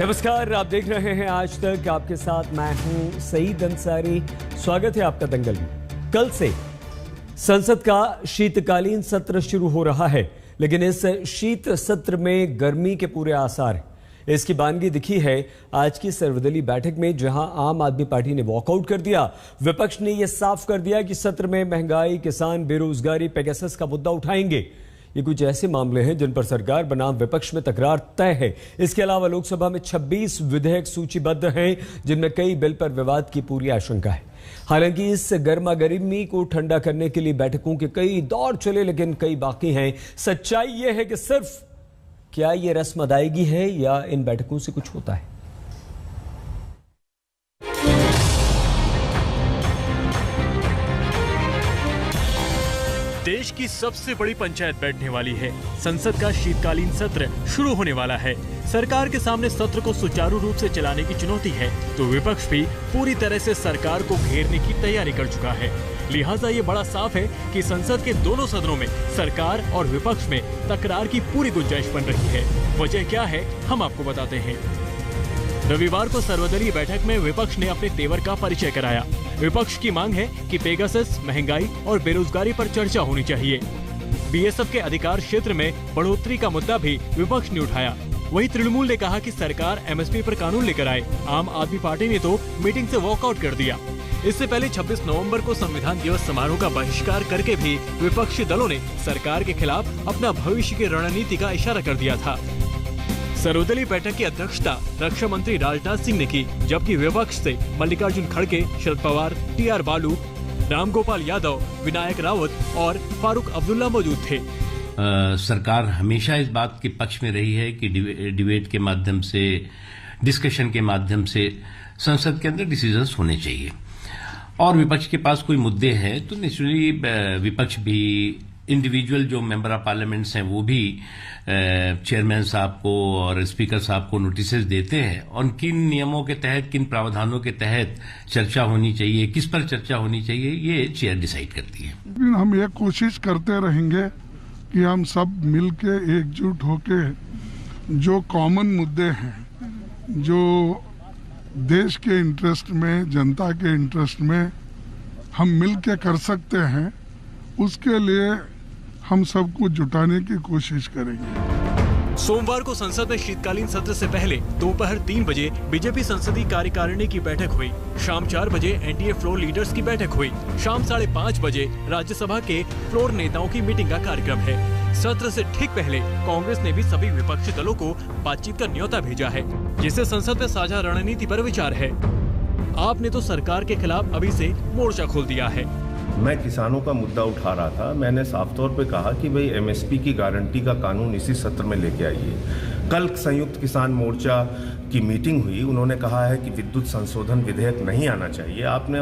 नमस्कार, आप देख रहे हैं आज तक। आपके साथ मैं हूं सईद अंसारी। स्वागत है आपका दंगल में। कल से संसद का शीतकालीन सत्र शुरू हो रहा है, लेकिन इस शीत सत्र में गर्मी के पूरे आसार हैं। इसकी बानगी दिखी है आज की सर्वदलीय बैठक में, जहां आम आदमी पार्टी ने वॉकआउट कर दिया। विपक्ष ने यह साफ कर दिया कि सत्र में महंगाई, किसान, बेरोजगारी, पेगासस का मुद्दा उठाएंगे। ये कुछ ऐसे मामले हैं जिन पर सरकार बनाम विपक्ष में तकरार तय है। इसके अलावा लोकसभा में 26 विधेयक सूचीबद्ध हैं, जिनमें कई बिल पर विवाद की पूरी आशंका है। हालांकि इस गर्मा गर्मी को ठंडा करने के लिए बैठकों के कई दौर चले, लेकिन कई बाकी हैं। सच्चाई यह है कि सिर्फ क्या ये रस्म अदायगी है या इन बैठकों से कुछ होता है। देश की सबसे बड़ी पंचायत बैठने वाली है। संसद का शीतकालीन सत्र शुरू होने वाला है। सरकार के सामने सत्र को सुचारू रूप से चलाने की चुनौती है, तो विपक्ष भी पूरी तरह से सरकार को घेरने की तैयारी कर चुका है। लिहाजा ये बड़ा साफ है कि संसद के दोनों सदनों में सरकार और विपक्ष में तकरार की पूरी गुंजाइश बन रही है। वजह क्या है, हम आपको बताते हैं। रविवार को सर्वदलीय बैठक में विपक्ष ने अपने तेवर का परिचय कराया। विपक्ष की मांग है कि पेगासस, महंगाई और बेरोजगारी पर चर्चा होनी चाहिए। बीएसएफ के अधिकार क्षेत्र में बढ़ोतरी का मुद्दा भी विपक्ष ने उठाया। वहीं तृणमूल ने कहा कि सरकार एमएसपी पर कानून लेकर आए। आम आदमी पार्टी ने तो मीटिंग से वॉकआउट कर दिया। इससे पहले 26 नवंबर को संविधान दिवस समारोह का बहिष्कार करके भी विपक्षी दलों ने सरकार के खिलाफ अपना भविष्य की रणनीति का इशारा कर दिया था। सर्वदलीय बैठक की अध्यक्षता रक्षा मंत्री राजनाथ सिंह ने की, जबकि विपक्ष से मल्लिकार्जुन खड़गे, शरद पवार, टीआर बालू, रामगोपाल यादव, विनायक रावत और फारूक अब्दुल्ला मौजूद थे। सरकार हमेशा इस बात के पक्ष में रही है कि डिबेट के माध्यम से, डिस्कशन के माध्यम से संसद के अंदर डिसीजंस होने चाहिए। और विपक्ष के पास कोई मुद्दे हैं तो नेचुरली विपक्ष भी, इंडिविजुअल जो मेंबर ऑफ पार्लियामेंट्स हैं वो भी चेयरमैन साहब को और स्पीकर साहब को नोटिसेस देते हैं और किन नियमों के तहत, किन प्रावधानों के तहत चर्चा होनी चाहिए, किस पर चर्चा होनी चाहिए, ये चेयर डिसाइड करती है। हम ये कोशिश करते रहेंगे कि हम सब मिलके एकजुट होके जो कॉमन मुद्दे हैं, जो देश के इंटरेस्ट में, जनता के इंटरेस्ट में हम मिलके कर सकते हैं, उसके लिए हम सबको जुटाने की कोशिश करेंगे। सोमवार को संसद में शीतकालीन सत्र से पहले दोपहर 3 बजे बीजेपी संसदीय कार्यकारिणी की बैठक हुई। शाम 4 बजे एनडीए फ्लोर लीडर्स की बैठक हुई। शाम 5:30 बजे राज्यसभा के फ्लोर नेताओं की मीटिंग का कार्यक्रम है। सत्र से ठीक पहले कांग्रेस ने भी सभी विपक्षी दलों को बातचीत का न्योता भेजा है, जिससे संसद में साझा रणनीति पर विचार है। आपने तो सरकार के खिलाफ अभी से मोर्चा खोल दिया है। मैं किसानों का मुद्दा उठा रहा था। मैंने साफ तौर पे कहा कि भाई एमएसपी की गारंटी का कानून इसी सत्र में लेके आइए। कल संयुक्त किसान मोर्चा की मीटिंग हुई, उन्होंने कहा है कि विद्युत संशोधन विधेयक नहीं आना चाहिए। आपने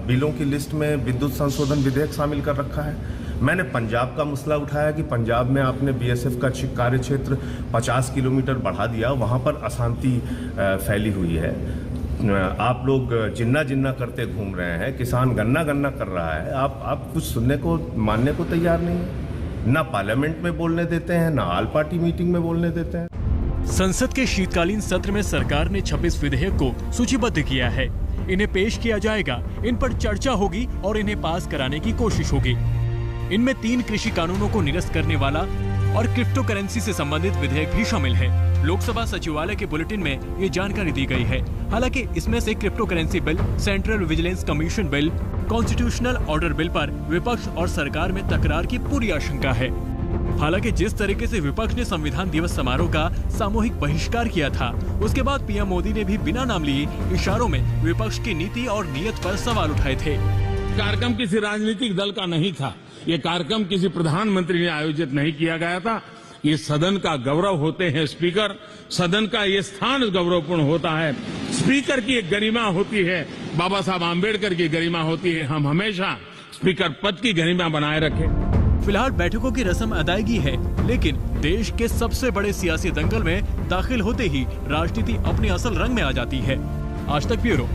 बिलों की लिस्ट में विद्युत संशोधन विधेयक शामिल कर रखा है। मैंने पंजाब का मसला उठाया कि पंजाब में आपने बीएसएफ का कार्य क्षेत्र 50 किलोमीटर बढ़ा दिया, वहाँ पर अशांति फैली हुई है। आप लोग जिन्ना जिन्ना करते घूम रहे हैं, किसान गन्ना गन्ना कर रहा है, आप कुछ सुनने को, मानने को तैयार नहीं है। ना पार्लियामेंट में बोलने देते हैं, ना ऑल पार्टी मीटिंग में बोलने देते हैं। संसद के शीतकालीन सत्र में सरकार ने 26 विधेयक को सूचीबद्ध किया है। इन्हें पेश किया जाएगा, इन पर चर्चा होगी और इन्हें पास कराने की कोशिश होगी। इनमें 3 कृषि कानूनों को निरस्त करने वाला और क्रिप्टो करेंसी से संबंधित विधेयक भी शामिल है। लोकसभा सचिवालय के बुलेटिन में ये जानकारी दी गई है। हालांकि इसमें से crypto currency bill, central vigilance commission bill, constitutional order bill पर विपक्ष और सरकार में तकरार की पूरी आशंका है। हालांकि जिस तरीके से विपक्ष ने संविधान दिवस समारोह का सामूहिक बहिष्कार किया था, उसके बाद पीएम मोदी ने भी बिना नाम लिए इशारों में विपक्ष की नीति और नीयत पर सवाल उठाए थे। कार्यक्रम किसी राजनीतिक दल का नहीं था। ये कार्यक्रम किसी प्रधानमंत्री ने आयोजित नहीं किया गया था। ये सदन का गौरव होते हैं स्पीकर, सदन का ये स्थान गौरवपूर्ण होता है। स्पीकर की एक गरिमा होती है, बाबा साहब आम्बेडकर की गरिमा होती है। हम हमेशा स्पीकर पद की गरिमा बनाए रखें। फिलहाल बैठकों की रस्म अदायगी है, लेकिन देश के सबसे बड़े सियासी दंगल में दाखिल होते ही राजनीति अपने असल रंग में आ जाती है। आज तक ब्यूरो।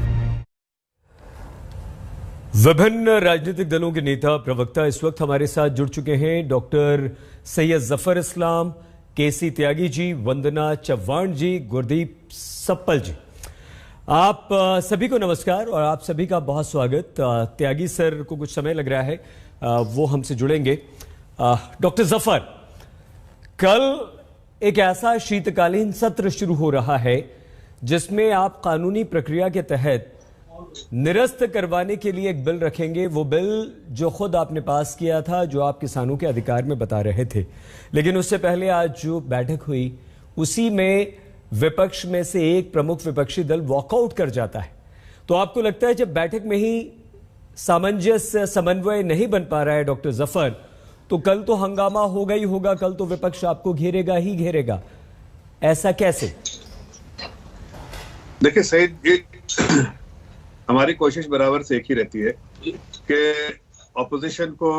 विभिन्न राजनीतिक दलों के नेता, प्रवक्ता इस वक्त हमारे साथ जुड़ चुके हैं। डॉक्टर सैयद जफर इस्लाम, केसी त्यागी जी, वंदना चव्हाण जी, गुरदीप सप्पल जी, आप सभी को नमस्कार और आप सभी का बहुत स्वागत। त्यागी सर को कुछ समय लग रहा है, वो हमसे जुड़ेंगे। डॉक्टर जफर, कल एक ऐसा शीतकालीन सत्र शुरू हो रहा है जिसमें आप कानूनी प्रक्रिया के तहत निरस्त करवाने के लिए एक बिल रखेंगे। वो बिल जो खुद आपने पास किया था, जो आप किसानों के अधिकार में बता रहे थे, लेकिन उससे पहले आज जो बैठक हुई उसी में विपक्ष में से एक प्रमुख विपक्षी दल वॉकआउट कर जाता है। तो आपको लगता है जब बैठक में ही सामंजस्य समन्वय नहीं बन पा रहा है डॉक्टर जफर, तो कल तो हंगामा होगा ही होगा, कल तो विपक्ष आपको घेरेगा ही घेरेगा, ऐसा कैसे? देखिए सईद, हमारी कोशिश बराबर से एक ही रहती है कि ऑपोजिशन को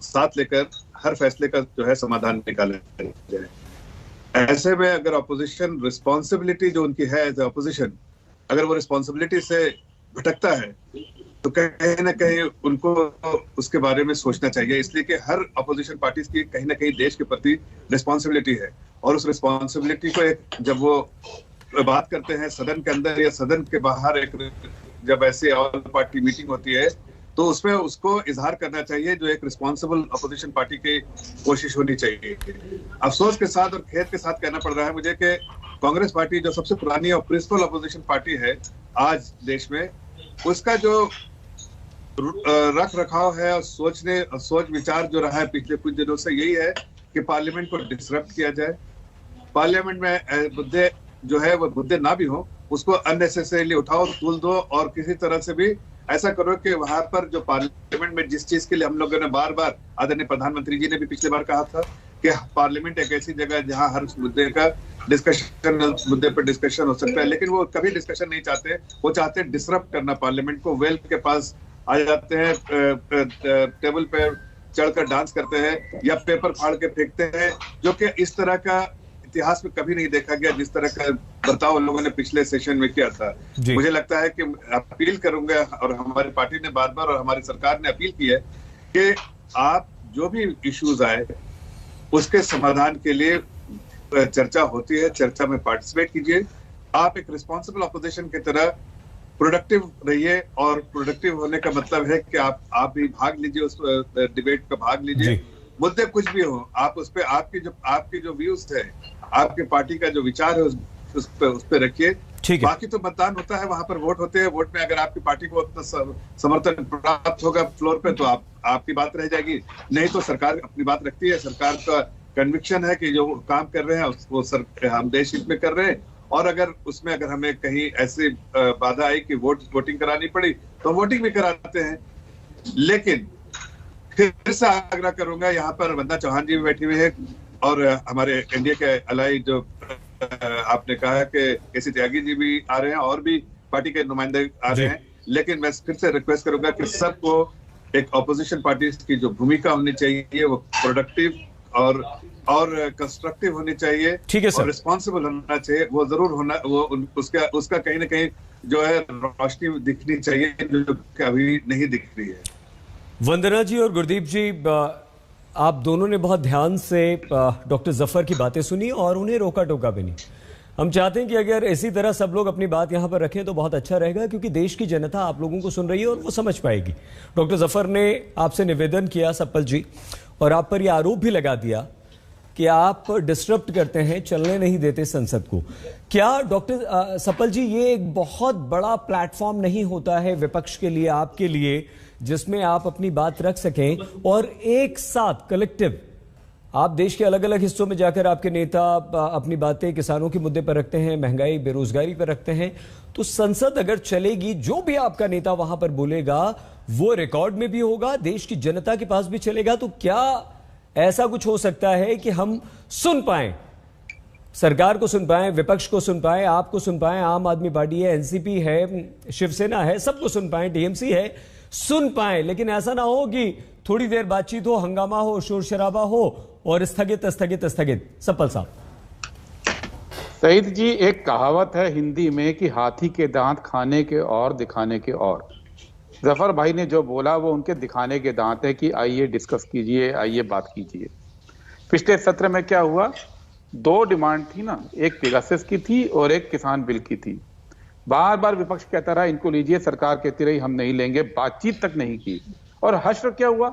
साथ लेकर हर फैसले का जो है समाधान निकाला जाए। ऐसे में अगर ऑपोजिशन रिस्पॉन्सिबिलिटी जो उनकी है एज ए ऑपोजिशन, अगर वो रिस्पॉन्सिबिलिटी से भटकता है तो कहीं ना कहीं उनको उसके बारे में सोचना चाहिए। इसलिए कि हर अपोजिशन पार्टीज की कहीं ना कहीं देश के प्रति रिस्पॉन्सिबिलिटी है, और उस रिस्पॉन्सिबिलिटी को जब वो बात करते हैं सदन के अंदर या सदन के बाहर, जब ऐसे ऑल पार्टी मीटिंग होती है तो उसमें उसको इजहार करना चाहिए, जो एक रिस्पॉन्सिबल अपोजिशन पार्टी की कोशिश होनी चाहिए। अफसोस के साथ और खेद के साथ कहना पड़ रहा है मुझे कि कांग्रेस पार्टी जो सबसे पुरानी और प्रिंसिपल अपोजिशन पार्टी है आज देश में, उसका जो रख रखाव है और सोच विचार जो रहा है पिछले कुछ दिनों से, यही है कि पार्लियामेंट को डिसरप्ट किया जाए। पार्लियामेंट में मुद्दे जो है वो मुद्दे ना भी हो, उसको अननेसेसरीली उठाओ, तूल दो, और किसी तरह से भी ऐसा करो कि वहां पर जो पार्लियामेंट में जिस चीज के लिए हम लोगों ने बार बार, आदरणीय प्रधानमंत्री जी ने भी पिछले बार कहा था कि पार्लियामेंट एक ऐसी जगह है जहां हर मुद्दे का मुद्दे पर डिस्कशन हो सकता है, लेकिन वो कभी डिस्कशन नहीं चाहते। वो चाहते हैं डिसरप्ट करना पार्लियामेंट को। वेल के पास आ जाते हैं, टेबल पे चढ़कर डांस करते हैं या पेपर फाड़ के फेंकते हैं, जो कि इस तरह का इतिहास में कभी नहीं देखा गया जिस तरह का बर्ताव लोगों ने पिछले सेशन में किया था। मुझे लगता है कि अपील करूंगा, और हमारी पार्टी ने बार बार और हमारी सरकार ने अपील की है कि आप जो भी इश्यूज आए उसके समाधान के लिए चर्चा होती है, चर्चा में पार्टिसिपेट कीजिए। आप एक रिस्पॉन्सिबल अपोजिशन की तरह प्रोडक्टिव रहिए, और प्रोडक्टिव होने का मतलब है कि आप भी भाग लीजिए, उस डिबेट का भाग लीजिए। मुद्दे कुछ भी हो, आप उस पे आपकी जो व्यूज है, आपके पार्टी का जो विचार है उस पे रखिए। बाकी तो मतदान होता है, वहां पर वोट होते हैं। वोट में अगर आपकी पार्टी को उतना समर्थन प्राप्त होगा फ्लोर पे तो आपकी बात रह जाएगी, नहीं तो सरकार अपनी बात रखती है। सरकार का कन्विक्शन है कि जो काम कर रहे हैं वो हम देश हित में कर रहे हैं, और अगर हमें कहीं ऐसी बाधा आई कि वोटिंग करानी पड़ी तो वोटिंग भी कराते हैं। लेकिन फिर से आग्रह करूंगा, यहाँ पर वंदना चौहान जी भी बैठी हुई है और हमारे एनडीए के अलाई जो आपने कहा है कि केसी त्यागी जी भी आ रहे हैं और भी पार्टी के नुमाइंदे आ रहे हैं, लेकिन मैं फिर से रिक्वेस्ट करूंगा कि सबको एक ऑपोजिशन पार्टी की जो भूमिका होनी चाहिए वो प्रोडक्टिव और कंस्ट्रक्टिव होनी चाहिए, ठीक है सर, और रिस्पॉन्सिबल होना चाहिए। वो जरूर होना, वो उसका कहीं ना कहीं जो है रोशनी दिखनी चाहिए, जो अभी नहीं दिख रही है। वंदना जी और गुरदीप जी, आप दोनों ने बहुत ध्यान से डॉक्टर जफर की बातें सुनी और उन्हें रोका टोका भी नहीं। हम चाहते हैं कि अगर इसी तरह सब लोग अपनी बात यहां पर रखें तो बहुत अच्छा रहेगा, क्योंकि देश की जनता आप लोगों को सुन रही है और वो समझ पाएगी। डॉक्टर जफर ने आपसे निवेदन किया, सप्पल जी, और आप पर यह आरोप भी लगा दिया कि आप डिस्टर्ब करते हैं, चलने नहीं देते संसद को। क्या डॉक्टर सप्पल जी, ये एक बहुत बड़ा प्लेटफॉर्म नहीं होता है विपक्ष के लिए, आपके लिए, जिसमें आप अपनी बात रख सकें और एक साथ कलेक्टिव, आप देश के अलग अलग हिस्सों में जाकर आपके नेता अपनी बातें किसानों के मुद्दे पर रखते हैं, महंगाई बेरोजगारी पर रखते हैं, तो संसद अगर चलेगी, जो भी आपका नेता वहां पर बोलेगा वो रिकॉर्ड में भी होगा, देश की जनता के पास भी चलेगा। तो क्या ऐसा कुछ हो सकता है कि हम सुन पाए, सरकार को सुन पाए, विपक्ष को सुन पाए, आपको सुन पाए, आम आदमी पार्टी है, एनसीपी है, शिवसेना है, सबको सुन पाए, टीएमसी है, सुन पाए, लेकिन ऐसा ना हो कि थोड़ी देर बातचीत हो, हंगामा हो, शोर शराबा हो और स्थगित। सप्पल साहब। सईद जी, एक कहावत है हिंदी में कि हाथी के दांत खाने के और दिखाने के और। जफर भाई ने जो बोला वो उनके दिखाने के दांत है कि आइए डिस्कस कीजिए, आइए बात कीजिए। पिछले सत्र में क्या हुआ, दो डिमांड थी ना, एक पेगासस की थी और एक किसान बिल की थी। बार बार विपक्ष कहता रहा इनको लीजिए, सरकार कहती रही हम नहीं लेंगे, बातचीत तक नहीं की। और हश्र क्या हुआ,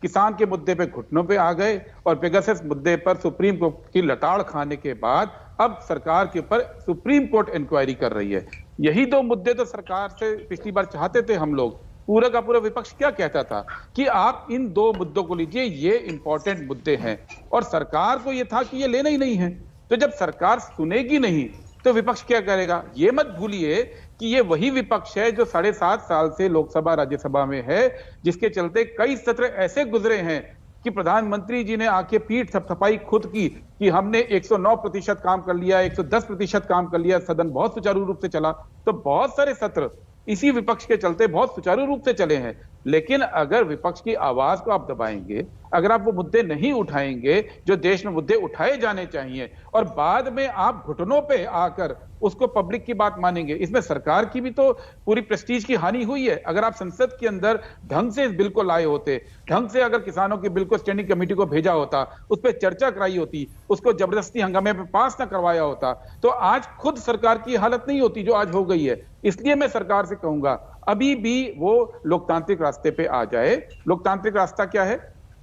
किसान के मुद्दे पे घुटनों पे आ गए और पेगासस मुद्दे पर सुप्रीम कोर्ट की लताड़ खाने के बाद अब सरकार के ऊपर सुप्रीम कोर्ट इंक्वायरी कर रही है। यही दो मुद्दे तो सरकार से पिछली बार चाहते थे हम लोग। पूरा का पूरा विपक्ष क्या कहता था कि आप इन दो मुद्दों को लीजिए, ये इंपॉर्टेंट मुद्दे हैं, और सरकार को ये था कि ये लेना ही नहीं है। तो जब सरकार सुनेगी नहीं तो विपक्ष क्या करेगा? ये मत भूलिए कि ये वही विपक्ष है जो 7.5 साल से लोकसभा राज्यसभा में है, जिसके चलते कई सत्र ऐसे गुजरे हैं कि प्रधानमंत्री जी ने आके पीठ थपथपाई खुद की कि हमने 109% काम कर लिया, 110% काम कर लिया, सदन बहुत सुचारू रूप से चला। तो बहुत सारे सत्र इसी विपक्ष के चलते बहुत सुचारू रूप से चले हैं। लेकिन अगर विपक्ष की आवाज को आप दबाएंगे, अगर आप वो मुद्दे नहीं उठाएंगे जो देश में मुद्दे उठाए जाने चाहिए, और बाद में आप घुटनों पे आकर उसको पब्लिक की बात मानेंगे, इसमें सरकार की भी तो पूरी प्रेस्टीज की हानि हुई है। अगर आप संसद के अंदर ढंग से इस बिल को लाए होते, ढंग से अगर किसानों के बिल को स्टैंडिंग कमेटी को भेजा होता, उस पर चर्चा कराई होती, उसको जबरदस्ती हंगामे पे पास ना करवाया होता, तो आज खुद सरकार की हालत नहीं होती जो आज हो गई है। इसलिए मैं सरकार से कहूंगा अभी भी वो लोकतांत्रिक रास्ते पे आ जाए। लोकतांत्रिक रास्ता क्या है?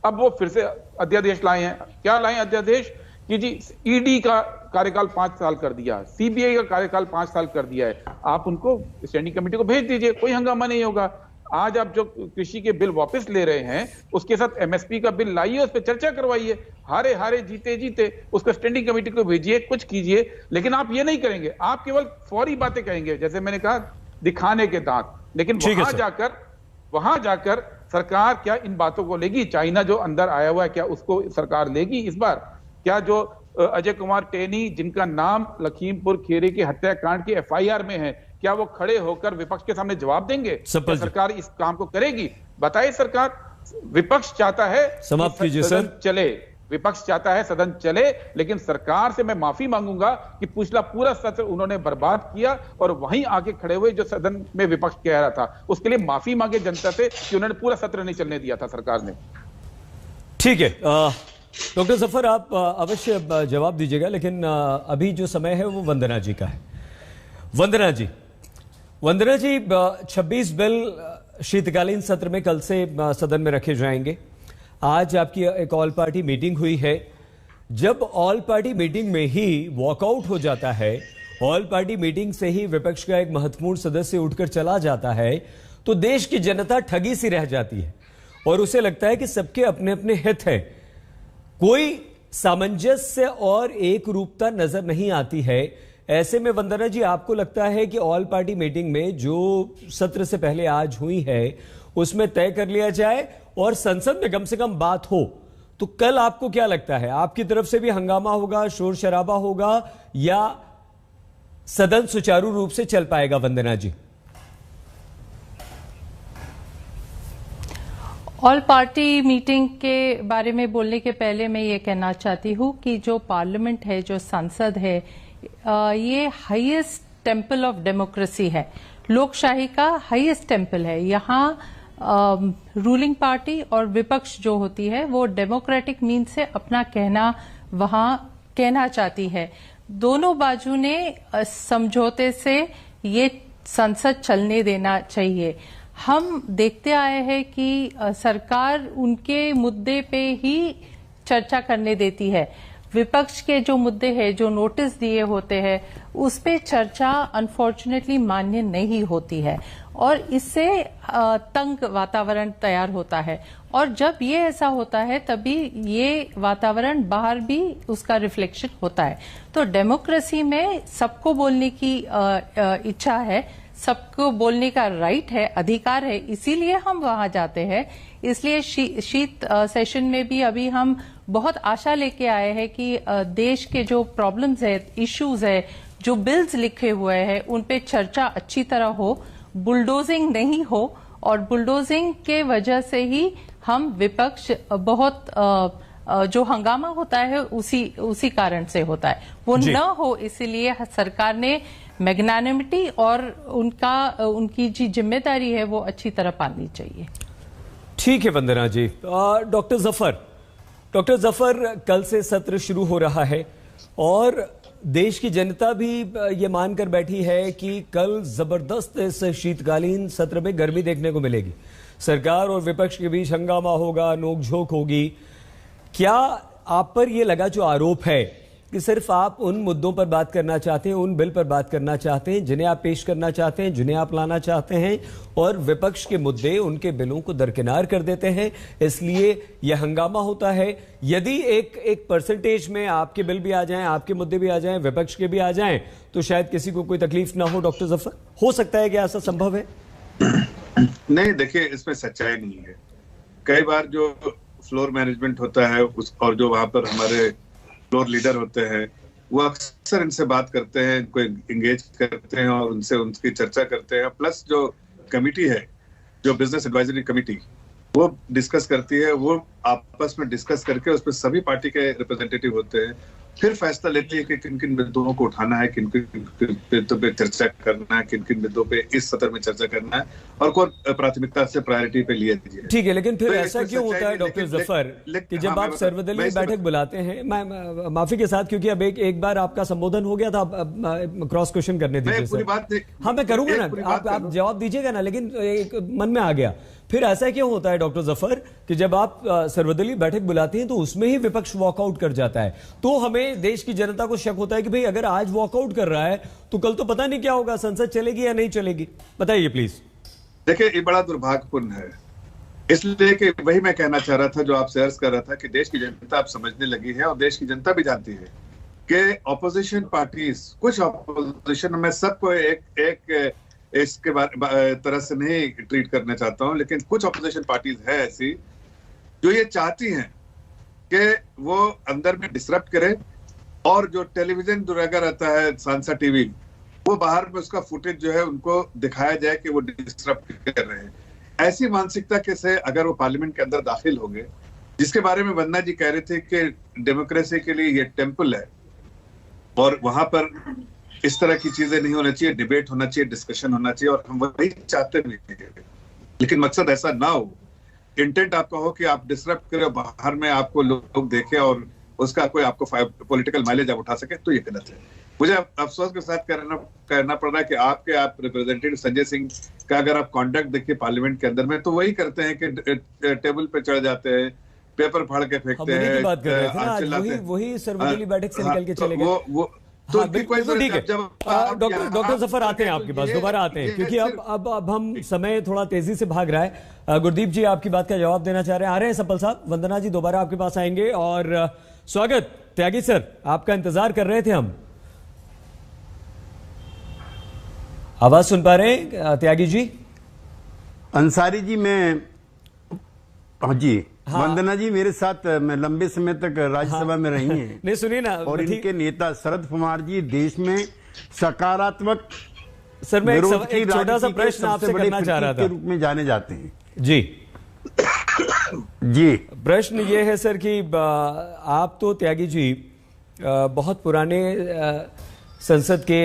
अब वो फिर से अध्यादेश लाए हैं। क्या लाए अध्यादेश? कि जी ईडी का कार्यकाल 5 साल कर दिया, सीबीआई का कार्यकाल 5 साल कर दिया है, आप उनको स्टैंडिंग कमेटी को भेज दीजिए, कोई हंगामा नहीं होगा। आज आप जो कृषि के बिल वापस ले रहे हैं, उसके साथ एमएसपी का बिल लाइए, उस पर चर्चा करवाइए, हारे हारे जीते जीते उसको स्टैंडिंग कमेटी को भेजिए, कुछ कीजिए। लेकिन आप ये नहीं करेंगे, आप केवल फौरी बातें कहेंगे, जैसे मैंने कहा दिखाने के दांत। लेकिन वहां जाकर सरकार क्या इन बातों को लेगी? चाइना जो अंदर आया हुआ है, क्या उसको सरकार लेगी इस बार? क्या जो अजय कुमार टेनी, जिनका नाम लखीमपुर खीरी के हत्याकांड की एफआईआर में है, क्या वो खड़े होकर विपक्ष के सामने जवाब देंगे? सरकार इस काम को करेगी? बताइए सरकार। विपक्ष चाहता है समाप्त कीजिए सर। चले, विपक्ष चाहता है सदन चले, लेकिन सरकार से मैं माफी मांगूंगा कि पिछला पूरा सत्र उन्होंने बर्बाद किया और वहीं आके खड़े हुए जो सदन में विपक्ष कह रहा था, उसके लिए माफी मांगे जनता से कि उन्होंने पूरा सत्र नहीं चलने दिया था सरकार ने। ठीक है डॉक्टर जफर, आप अवश्य जवाब दीजिएगा, लेकिन अभी जो समय है वो वंदना जी का है। वंदना जी 26 बिल शीतकालीन सत्र में कल से सदन में रखे जाएंगे। आज आपकी एक ऑल पार्टी मीटिंग हुई है। जब ऑल पार्टी मीटिंग में ही वॉकआउट हो जाता है, ऑल पार्टी मीटिंग से ही विपक्ष का एक महत्वपूर्ण सदस्य उठकर चला जाता है, तो देश की जनता ठगी सी रह जाती है और उसे लगता है कि सबके अपने अपने हित हैं। कोई सामंजस्य और एक रूपता नजर नहीं आती है। ऐसे में वंदना जी, आपको लगता है कि ऑल पार्टी मीटिंग में जो सत्र से पहले आज हुई है उसमें तय कर लिया जाए और संसद में कम से कम बात हो, तो कल आपको क्या लगता है, आपकी तरफ से भी हंगामा होगा, शोर शराबा होगा, या सदन सुचारू रूप से चल पाएगा? वंदना जी। ऑल पार्टी मीटिंग के बारे में बोलने के पहले मैं ये कहना चाहती हूँ कि जो पार्लियामेंट है, जो संसद है, ये हाईएस्ट टेम्पल ऑफ डेमोक्रेसी है, लोकशाही का हाईएस्ट टेम्पल है। यहाँ रूलिंग पार्टी और विपक्ष जो होती है वो डेमोक्रेटिक मीन से अपना कहना वहां कहना चाहती है। दोनों बाजू ने समझौते से ये संसद चलने देना चाहिए। हम देखते आए हैं कि सरकार उनके मुद्दे पे ही चर्चा करने देती है। विपक्ष के जो मुद्दे हैं, जो नोटिस दिए होते हैं, उस पे चर्चा अनफॉर्चुनेटली मान्य नहीं होती है और इससे तंग वातावरण तैयार होता है। और जब ये ऐसा होता है तभी ये वातावरण बाहर भी उसका रिफ्लेक्शन होता है। तो डेमोक्रेसी में सबको बोलने की इच्छा है, सबको बोलने का राइट है, अधिकार है, इसीलिए हम वहां जाते हैं। इसलिए शीत सेशन में भी अभी हम बहुत आशा लेके आए हैं कि देश के जो प्रॉब्लम्स है, इश्यूज है, जो बिल्स लिखे हुए हैं, उन पे चर्चा अच्छी तरह हो, बुलडोजिंग नहीं हो, और बुलडोजिंग के वजह से ही हम विपक्ष बहुत जो हंगामा होता है उसी कारण से होता है, वो न हो। इसीलिए सरकार ने मैग्नानिमिटी और उनकी जी जिम्मेदारी है वो अच्छी तरह पालनी चाहिए। ठीक है वंदना जी। डॉक्टर जफर, कल से सत्र शुरू हो रहा है। और देश की जनता भी ये मानकर बैठी है कि कल जबरदस्त इस शीतकालीन सत्र में गर्मी देखने को मिलेगी। सरकार और विपक्ष के बीच हंगामा होगा, नोकझोंक होगी। क्या आप पर यह लगा जो आरोप है कि सिर्फ आप उन मुद्दों पर बात करना चाहते हैं, उन बिल पर बात करना चाहते हैं जिन्हें आप पेश करना चाहते हैं, जिन्हें आप लाना चाहते हैं, और विपक्ष के मुद्दे उनके बिलों को दरकिनार कर देते हैं, इसलिए यह हंगामा होता है? यदि एक परसेंटेज में आपके बिल भी आ जाएं, आपके मुद्दे भी आ जाएं, विपक्ष के भी आ जाएं, तो शायद किसी को कोई तकलीफ ना हो। डॉक्टर जफर, हो सकता है कि ऐसा संभव है? नहीं, देखिए, इसमें सच्चाई नहीं है। कई बार जो फ्लोर मैनेजमेंट होता है और जो वहां पर हमारे फ्लोर लीडर होते हैं, वो अक्सर इनसे बात करते हैं, इनको एंगेज करते हैं और उनसे उनकी चर्चा करते हैं। प्लस जो कमेटी है, जो बिजनेस एडवाइजरी कमेटी, वो डिस्कस करती है, वो आपस में डिस्कस करके उसमें सभी पार्टी के रिप्रेजेंटेटिव होते हैं, फिर फैसला लेती है कि किन किन मुद्दों को उठाना है, किन किन मुद्दों पे चर्चा करना है, किन किन मुद्दों पे इस सत्र में चर्चा करना है और कौन प्राथमिकता से प्रायोरिटी पे लिए दीजिए। ठीक है, लेकिन फिर ऐसा क्यों होता है डॉक्टर जफर कि जब आप सर्वदलीय बैठक बुलाते हैं, मैं माफी के साथ, क्योंकि अब एक बार आपका संबोधन हो गया था, क्रॉस क्वेश्चन करने दीजिए सर। हाँ, मैं करूंगा ना, आप जवाब दीजिएगा ना, लेकिन एक मन में आ गया। फिर ऐसा क्यों होता है डॉक्टर जफर कि जब आप सर्वदलीय बैठक बुलाते हैं तो उसमें ही विपक्ष वॉकआउट कर जाता है? तो हमें, देश की जनता को शक होता है कि भाई अगर आज वॉकआउट कर रहा है तो कल तो पता नहीं क्या होगा, संसद चलेगी या नहीं चलेगी। बताइए प्लीज। देखिए, ये बड़ा दुर्भाग्यपूर्ण है, इसलिए कि वही मैं कहना चाह रहा था, जो आपसे अर्ज कर रहा था कि देश की जनता अब समझने लगी है और देश की जनता भी जानती है कि ऑपोजिशन पार्टीज, कुछ ऑपोजिशन में सबको एक इसके तरह से नहीं ट्रीट करना चाहता हूं, लेकिन कुछ ऑपोजिशन पार्टीज है ऐसी जो ये चाहती हैं कि वो अंदर में डिसरप्ट करे और जो टेलीविजन जो लगा रहता है, सांसद टीवी, वो बाहर में उसका फुटेज जो है उनको दिखाया जाए कि वो डिसरप्ट कर रहे हैं। ऐसी मानसिकता के से अगर वो पार्लियामेंट के अंदर दाखिल हो गए, जिसके बारे में वंदना जी कह रहे थे कि डेमोक्रेसी के लिए ये टेम्पल है और वहां पर इस तरह की चीजें नहीं होना चाहिए, डिबेट होना चाहिए, डिस्कशन होना चाहिए, और हम वही चाहते भी हैं, लेकिन मकसद ऐसा ना हो, इंटेंट आपका हो कि आप डिसरप्ट करें, बाहर में आपको लोग देखें और उसका कोई आपको पॉलिटिकल माइलेज आप उठा सके, तो ये गलत है। मुझे अफसोस के साथ कहना पड़ रहा है कि आप रिप्रेजेंटेटिव संजय सिंह का अगर आप कॉन्डक्ट देखिए पार्लियामेंट के अंदर में, तो वही करते हैं कि टेबल पे चढ़ जाते हैं, पेपर फाड़ के फेंकते हैं, बात कर रहे थे ना, वही सर्वदलीय बैठक से निकल के चले गए। तो ठीक है, डॉक्टर जफर आते हैं आपके पास, दोबारा आते हैं, क्योंकि अब हम समय थोड़ा तेजी से भाग रहा है। गुरदीप जी आपकी बात का जवाब देना चाह रहे हैं, आ रहे हैं सपल साहब। वंदना जी दोबारा आपके पास आएंगे, और स्वागत त्यागी सर, आपका इंतजार कर रहे थे हम। आवाज सुन पा रहे हैं त्यागी जी? अंसारी जी, मैं जी, हाँ। वंदना जी मेरे साथ मैं लंबे समय तक राज्यसभा में रही हैं। नहीं, सुनिए ना, और इनके नेता शरद पवार जी देश में सकारात्मक, सर मैं एक छोटा सा प्रश्न आपसे करना चाह रहा था, के रूप में जाने जाते हैं जी। जी, प्रश्न ये है सर कि आप तो त्यागी जी बहुत पुराने संसद के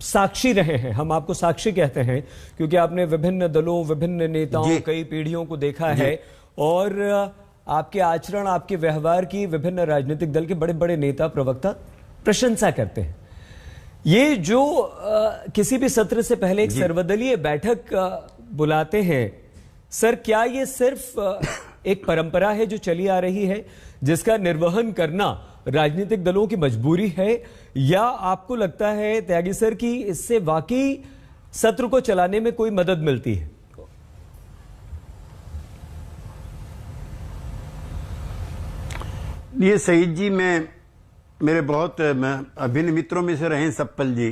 साक्षी रहे हैं, हम आपको साक्षी कहते हैं, क्योंकि आपने विभिन्न दलों, विभिन्न नेताओं, कई पीढ़ियों को देखा है, और आपके आचरण, आपके व्यवहार की विभिन्न राजनीतिक दल के बड़े बड़े नेता, प्रवक्ता प्रशंसा करते हैं। ये जो किसी भी सत्र से पहले एक सर्वदलीय बैठक बुलाते हैं, सर क्या ये सिर्फ एक परंपरा है जो चली आ रही है, जिसका निर्वहन करना राजनीतिक दलों की मजबूरी है, या आपको लगता है त्यागी सर कि इससे वाकई सत्र को चलाने में कोई मदद मिलती है? ये शहीद जी, मेरे बहुत अभिन्न मित्रों में से रहे सप्पल जी,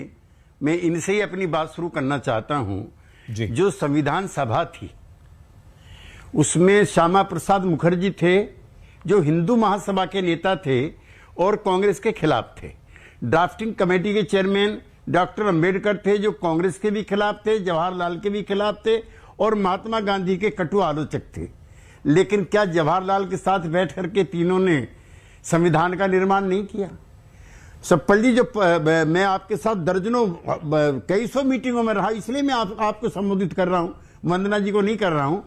मैं इनसे ही अपनी बात शुरू करना चाहता हूं। जो संविधान सभा थी उसमें श्यामा प्रसाद मुखर्जी थे, जो हिंदू महासभा के नेता थे और कांग्रेस के खिलाफ थे। ड्राफ्टिंग कमेटी के चेयरमैन डॉक्टर अंबेडकर थे, जो कांग्रेस के भी खिलाफ थे, जवाहरलाल के भी खिलाफ थे और महात्मा गांधी के कटु आलोचक थे। लेकिन क्या जवाहरलाल के साथ बैठ करके तीनों ने संविधान का निर्माण नहीं किया? सप्पल जी, जो मैं आपके साथ दर्जनों कई सौ मीटिंगों में रहा, इसलिए मैं आपको संबोधित कर रहा हूं, वंदना जी को नहीं कर रहा हूं,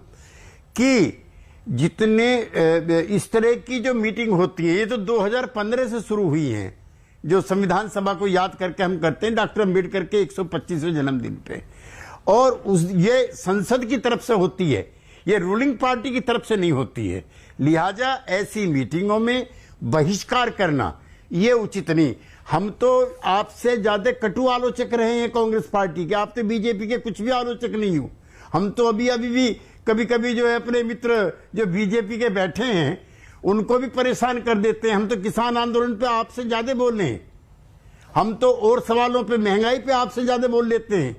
कि जितने इस तरह की जो मीटिंग होती है, ये तो 2015 से शुरू हुई है, जो संविधान सभा को याद करके हम करते हैं डॉक्टर अंबेडकर के 125वें जन्मदिन पे, और ये संसद की तरफ से होती है, ये रूलिंग पार्टी की तरफ से नहीं होती है। लिहाजा ऐसी मीटिंगों में बहिष्कार करना ये उचित नहीं। हम तो आपसे ज्यादा कटु आलोचक रहे हैं कांग्रेस पार्टी के, आप तो बीजेपी के कुछ भी आलोचक नहीं हो। हम तो अभी भी कभी कभी जो है अपने मित्र जो बीजेपी के बैठे हैं उनको भी परेशान कर देते हैं। हम तो किसान आंदोलन पे आपसे ज्यादा बोल रहे हैं, हम तो और सवालों पे, महंगाई पे आपसे ज्यादा बोल लेते हैं,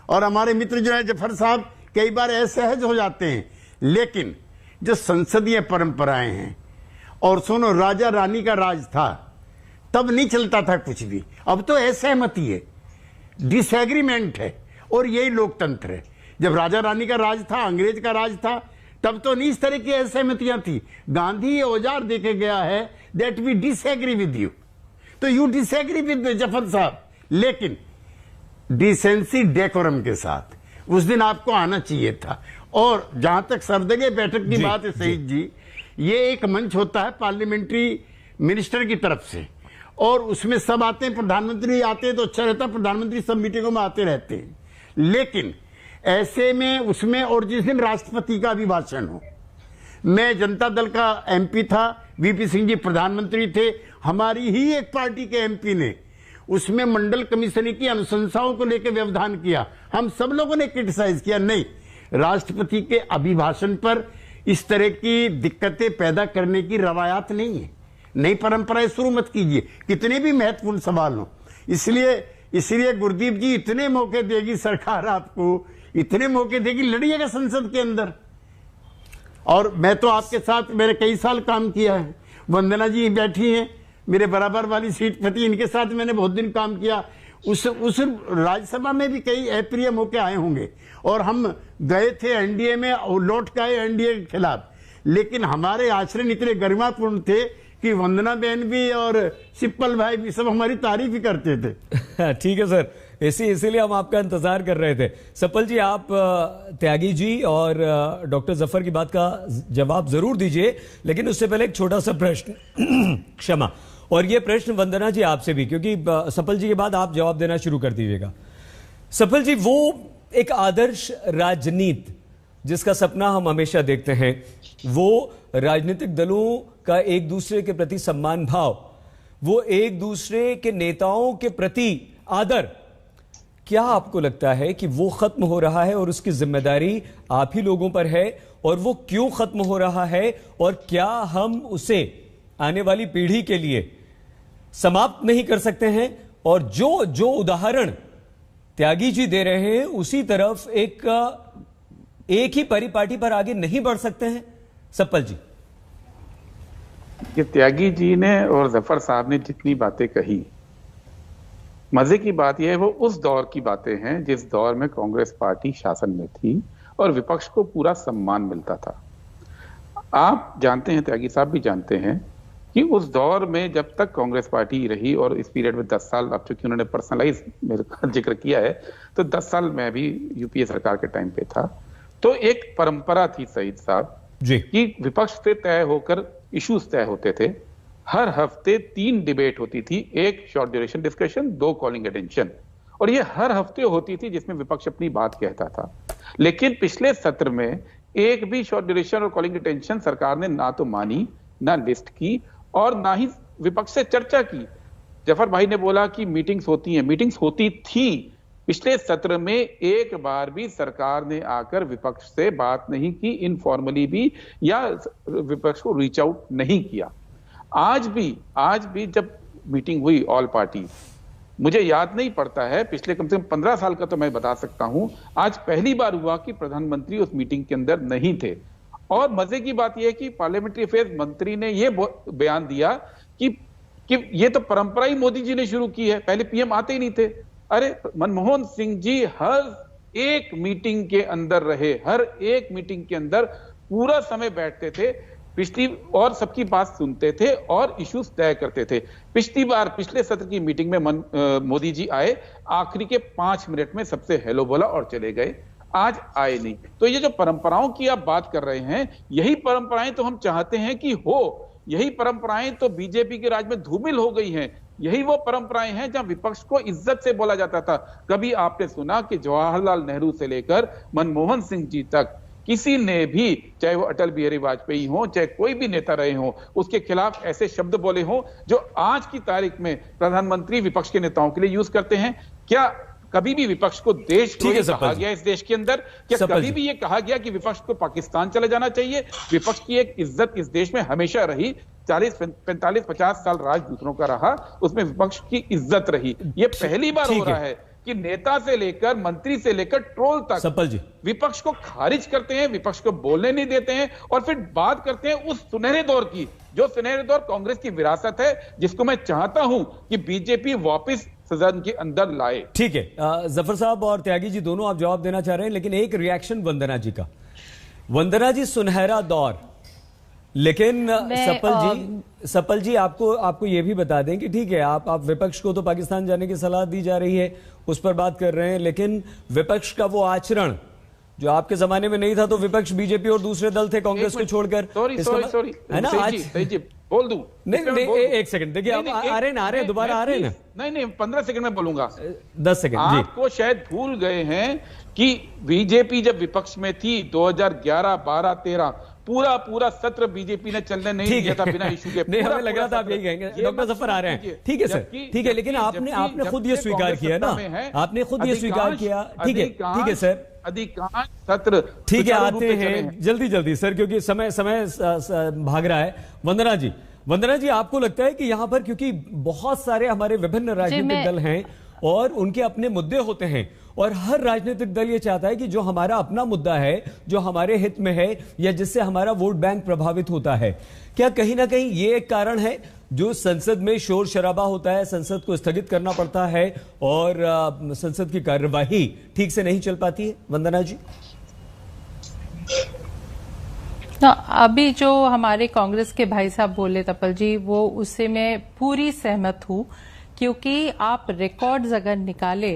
और हमारे मित्र जो है जफर साहब कई बार असहज हो जाते हैं। लेकिन जो संसदीय परंपराएं हैं, और सुनो, राजा रानी का राज था तब नहीं चलता था कुछ भी, अब तो असहमति है, डिसएग्रीमेंट है, और यही लोकतंत्र है। जब राजा रानी का राज था, अंग्रेज का राज था, तब तो नहीं इस तरह की असहमतियां थी। गांधी ये औजार देके गया है that we disagree with you, तो यू डिसएग्री विद जफर साहब, लेकिन डिसेंसी डेकोरम के साथ उस दिन आपको आना चाहिए था। और जहां तक सरदगे बैठक की बात है शहीद जी, ये एक मंच होता है पार्लियामेंट्री मिनिस्टर की तरफ से, और उसमें सब आते हैं, प्रधानमंत्री आते हैं तो अच्छा रहता है, प्रधानमंत्री सब मीटिंगों में आते रहते हैं। लेकिन ऐसे में उसमें, और जिस दिन राष्ट्रपति का अभिभाषण हो, मैं जनता दल का एमपी था, वीपी सिंह जी प्रधानमंत्री थे, हमारी ही एक पार्टी के एमपी ने उसमें मंडल कमीशन की अनुशंसाओं को लेकर व्यवधान किया, हम सब लोगों ने क्रिटिसाइज किया। नहीं, राष्ट्रपति के अभिभाषण पर इस तरह की दिक्कतें पैदा करने की रवायात नहीं है, नई परंपराएं शुरू मत कीजिए, कितने भी महत्वपूर्ण सवाल हो। इसलिए गुरदीप जी, इतने मौके देगी सरकार आपको, इतने मौके देगी, लड़िएगा संसद के अंदर। और मैं तो आपके साथ मैंने कई साल काम किया है, वंदना जी बैठी हैं मेरे बराबर वाली सीट पर थी, इनके साथ मैंने बहुत दिन काम किया। उस राज्यसभा में भी कई अप्रिय मौके आए होंगे, और हम गए थे एनडीए में और लौट के आए एनडीए के खिलाफ, लेकिन हमारे आचरण इतने गरिमापूर्ण थे कि वंदना बहन भी और सिप्पल भाई भी सब हमारी तारीफ ही करते थे। ठीक है सर, इसीलिए हम आपका इंतजार कर रहे थे। सप्पल जी, आप त्यागी जी और डॉक्टर जफर की बात का जवाब जरूर दीजिए, लेकिन उससे पहले एक छोटा सा प्रश्न क्षमा, और ये प्रश्न वंदना जी आपसे भी, क्योंकि सप्पल जी के बाद आप जवाब देना शुरू कर दीजिएगा। सप्पल जी, वो एक आदर्श राजनीति जिसका सपना हम हमेशा देखते हैं, वो राजनीतिक दलों का एक दूसरे के प्रति सम्मान भाव, वो एक दूसरे के नेताओं के प्रति आदर, क्या आपको लगता है कि वो खत्म हो रहा है और उसकी जिम्मेदारी आप ही लोगों पर है? और वो क्यों खत्म हो रहा है, और क्या हम उसे आने वाली पीढ़ी के लिए समाप्त नहीं कर सकते हैं? और जो उदाहरण त्यागी जी दे रहे हैं, उसी तरफ एक ही परिपाटी पर आगे नहीं बढ़ सकते हैं? सप्पल जी, कि त्यागी जी ने और जफर साहब ने जितनी बातें कही, मजे की बात यह है वो उस दौर की बातें हैं जिस दौर में कांग्रेस पार्टी शासन में थी और विपक्ष को पूरा सम्मान मिलता था। आप जानते हैं, त्यागी साहब भी जानते हैं, कि उस दौर में जब तक कांग्रेस पार्टी रही, और इस पीरियड में 10 साल, अब चूंकि उन्होंने पर्सनलाइज मेरे जिक्र किया है, तो 10 साल मैं भी यूपीए सरकार के टाइम पे था, तो एक परंपरा थी शहीद साहब जी, कि विपक्ष से तय होकर इश्यूज तय होते थे। हर हफ्ते 3 डिबेट होती थी, एक short duration discussion, 2 calling attention, और ये हर हफ्ते होती थी जिसमें विपक्ष अपनी बात कहता था। लेकिन पिछले सत्र में एक भी शॉर्ट ड्यूरेशन और कॉलिंग अटेंशन सरकार ने ना तो मानी, ना लिस्ट की, और ना ही विपक्ष से चर्चा की। जफर भाई ने बोला कि मीटिंग्स होती हैं, मीटिंग्स होती थी। पिछले सत्र में एक बार भी सरकार ने आकर विपक्ष से बात नहीं की, इनफॉर्मली भी, या विपक्ष को रीच आउट नहीं किया। आज भी जब मीटिंग हुई ऑल पार्टी, मुझे याद नहीं पड़ता है, पिछले कम से कम 15 साल का तो मैं बता सकता हूं, आज पहली बार हुआ कि प्रधानमंत्री उस मीटिंग के अंदर नहीं थे। और मजे की बात यह है कि पार्लियामेंट्री अफेयर्स मंत्री ने यह बयान दिया कि ये तो परंपरा ही मोदी जी ने शुरू की है, पहले पीएम आते ही नहीं थे। अरे मनमोहन सिंह जी हर एक मीटिंग के अंदर रहे, हर एक मीटिंग के अंदर पूरा समय बैठते थे, और सबकी बात सुनते थे और इश्यूज तय करते थे। पिछले सत्र की मीटिंग में मोदी जी आए, आखिरी के 5 मिनट में सबसे हेलो बोला और चले गए। आज आए नहीं। तो ये जो परंपराओं की आप बात कर रहे हैं, यही परंपराएं तो हम चाहते हैं कि हो। यही परंपराएं तो बीजेपी के राज में धूमिल हो गई हैं। यही वो परंपराएं हैं जहां विपक्ष को इज्जत से बोला जाता था। कभी आपने सुना कि जवाहरलाल नेहरू से लेकर मनमोहन सिंह जी तक किसी ने भी, चाहे वो अटल बिहारी वाजपेयी हो, चाहे कोई भी नेता रहे हो, उसके खिलाफ ऐसे शब्द बोले हो जो आज की तारीख में प्रधानमंत्री विपक्ष के नेताओं के लिए यूज करते हैं? क्या कभी भी विपक्ष को देशद्रोही कहा गया इस देश के अंदर? क्या कभी भी ये कहा गया कि विपक्ष को पाकिस्तान चले जाना चाहिए? विपक्ष की एक इज्जत इस देश में हमेशा रही। 40, 45, 50 साल राज दूसरों का रहा, उसमें विपक्ष की इज्जत रही। ये पहली बार हो रहा है कि नेता से लेकर, मंत्री से लेकर ट्रोल तक विपक्ष को खारिज करते हैं, विपक्ष को बोलने नहीं देते हैं, और फिर बात करते हैं उस सुनहरे दौर की, जो सुनहरे दौर कांग्रेस की विरासत है, जिसको मैं चाहता हूं कि बीजेपी वापस सदन के अंदर लाए। ठीक है, जफर साहब और त्यागी जी दोनों आप जवाब देना चाह रहे हैं, लेकिन एक रिएक्शन वंदना जी का। वंदना जी, सुनहरा दौर, लेकिन सपल जी आपको ये भी बता दें कि ठीक है, आप विपक्ष को तो पाकिस्तान जाने की सलाह दी जा रही है, उस पर बात कर रहे हैं, लेकिन विपक्ष का वो आचरण जो आपके जमाने में नहीं था, तो विपक्ष बीजेपी और दूसरे दल थे कांग्रेस को छोड़कर, सॉरी है ना? आज बोल दूं? नहीं, एक सेकंड देखिए, आप आ रहे हैं, दोबारा आ रहे हैं ना? नहीं, 15 सेकंड में बोलूंगा। 10 सेकंड। आपको शायद भूल गए हैं कि बीजेपी जब विपक्ष में थी 2011, 12, 13 पूरा सत्र बीजेपी ने चलने नहीं दिया था बिना इशू के। नहीं, हमें लग रहा था आप यही कहेंगे। डॉक्टर जफर आ रहे हैं, ठीक है सर, ठीक है, लेकिन आपने खुद ये स्वीकार किया ना, आपने खुद ये स्वीकार किया। ठीक है सर, अधिकांश सत्र ठीक है, आते हैं जल्दी सर, क्योंकि समय भाग रहा है। वंदना जी, आपको लगता है कि यहां पर क्योंकि बहुत सारे हमारे विभिन्न राजनीतिक दल हैं और उनके अपने मुद्दे होते हैं, और हर राजनीतिक दल ये चाहता है कि जो हमारा अपना मुद्दा है, जो हमारे हित में है, या जिससे हमारा वोट बैंक प्रभावित होता है, क्या कहीं ना कहीं ये एक कारण है जो संसद में शोर शराबा होता है, संसद को स्थगित करना पड़ता है और संसद की कार्यवाही ठीक से नहीं चल पाती है? वंदना जी, अभी जो हमारे कांग्रेस के भाई साहब बोले तपल जी, वो उससे मैं पूरी सहमत हूं, क्योंकि आप रिकॉर्ड्स अगर निकाले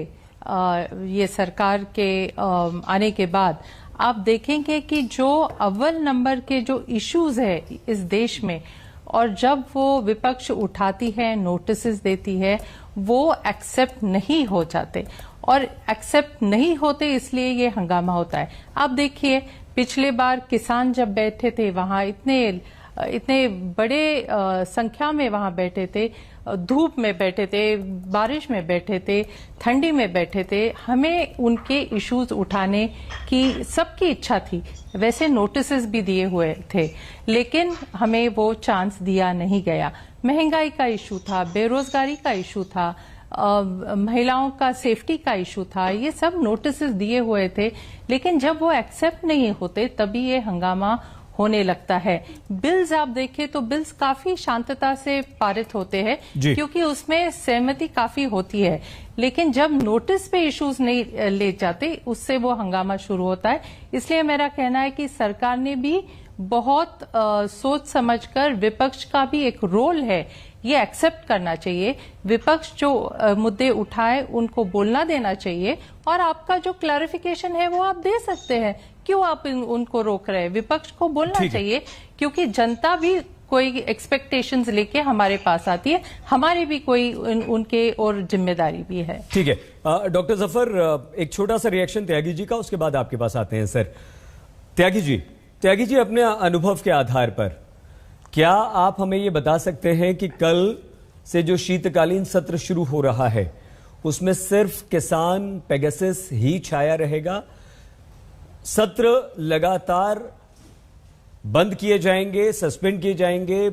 ये सरकार के आने के बाद, आप देखेंगे कि जो अव्वल नंबर के जो इश्यूज है इस देश में, और जब वो विपक्ष उठाती है, नोटिसेस देती है, वो एक्सेप्ट नहीं हो जाते, और एक्सेप्ट नहीं होते इसलिए ये हंगामा होता है। आप देखिए, पिछले बार किसान जब बैठे थे वहां, इतने बड़े संख्या में वहां बैठे थे, धूप में बैठे थे, बारिश में बैठे थे, ठंडी में बैठे थे, हमें उनके इश्यूज उठाने की सबकी इच्छा थी। वैसे नोटिसेस भी दिए हुए थे, लेकिन हमें वो चांस दिया नहीं गया। महंगाई का इशू था, बेरोजगारी का इशू था, महिलाओं का सेफ्टी का इशू था, ये सब नोटिसेस दिए हुए थे, लेकिन जब वो एक्सेप्ट नहीं होते तभी ये हंगामा होने लगता है। बिल्स आप देखें तो बिल्स काफी शांतता से पारित होते हैं, क्योंकि उसमें सहमति काफी होती है, लेकिन जब नोटिस पे इश्यूज नहीं ले जाते, उससे वो हंगामा शुरू होता है। इसलिए मेरा कहना है कि सरकार ने भी बहुत सोच समझकर, विपक्ष का भी एक रोल है, ये एक्सेप्ट करना चाहिए। विपक्ष जो मुद्दे उठाए उनको बोलना देना चाहिए, और आपका जो क्लैरिफिकेशन है वो आप दे सकते हैं। क्यों आप उनको रोक रहे हैं? विपक्ष को बोलना चाहिए, क्योंकि जनता भी कोई एक्सपेक्टेशंस लेके हमारे पास आती है, हमारी भी कोई उनके और जिम्मेदारी भी है। ठीक है, डॉक्टर जफर, एक छोटा सा रिएक्शन त्यागी जी का, उसके बाद आपके पास आते हैं सर। त्यागी जी, अपने अनुभव के आधार पर क्या आप हमें ये बता सकते हैं कि कल से जो शीतकालीन सत्र शुरू हो रहा है, उसमें सिर्फ किसान पेगासस ही छाया रहेगा? सत्र लगातार बंद किए जाएंगे, सस्पेंड किए जाएंगे,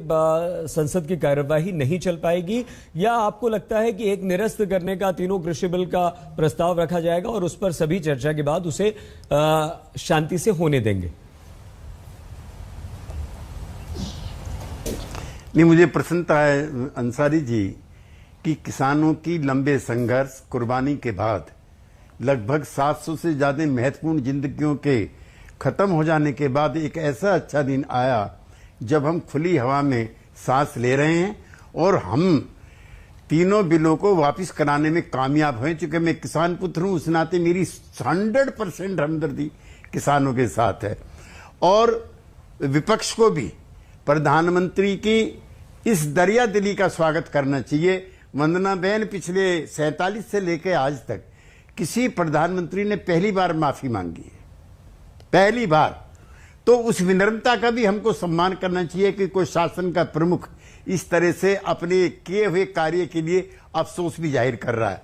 संसद की कार्यवाही नहीं चल पाएगी, या आपको लगता है कि एक निरस्त करने का, तीनों कृषि बिल का प्रस्ताव रखा जाएगा और उस पर सभी चर्चा के बाद उसे शांति से होने देंगे? नहीं, मुझे प्रसन्नता है अंसारी जी कि किसानों की लंबे संघर्ष, कुर्बानी के बाद लगभग 700 से ज्यादा महत्वपूर्ण जिंदगियों के खत्म हो जाने के बाद एक ऐसा अच्छा दिन आया जब हम खुली हवा में सांस ले रहे हैं, और हम तीनों बिलों को वापस कराने में कामयाब हुए। चूंकि मैं किसान पुत्र हूं, उस नाते मेरी 100% हमदर्दी किसानों के साथ है। और विपक्ष को भी प्रधानमंत्री की इस दरिया दिली का स्वागत करना चाहिए। वंदना बहन, पिछले 47 से लेकर आज तक किसी प्रधानमंत्री ने पहली बार माफी मांगी है, पहली बार। तो उस विनम्रता का भी हमको सम्मान करना चाहिए कि कोई शासन का प्रमुख इस तरह से अपने किए हुए कार्य के लिए अफसोस भी जाहिर कर रहा है।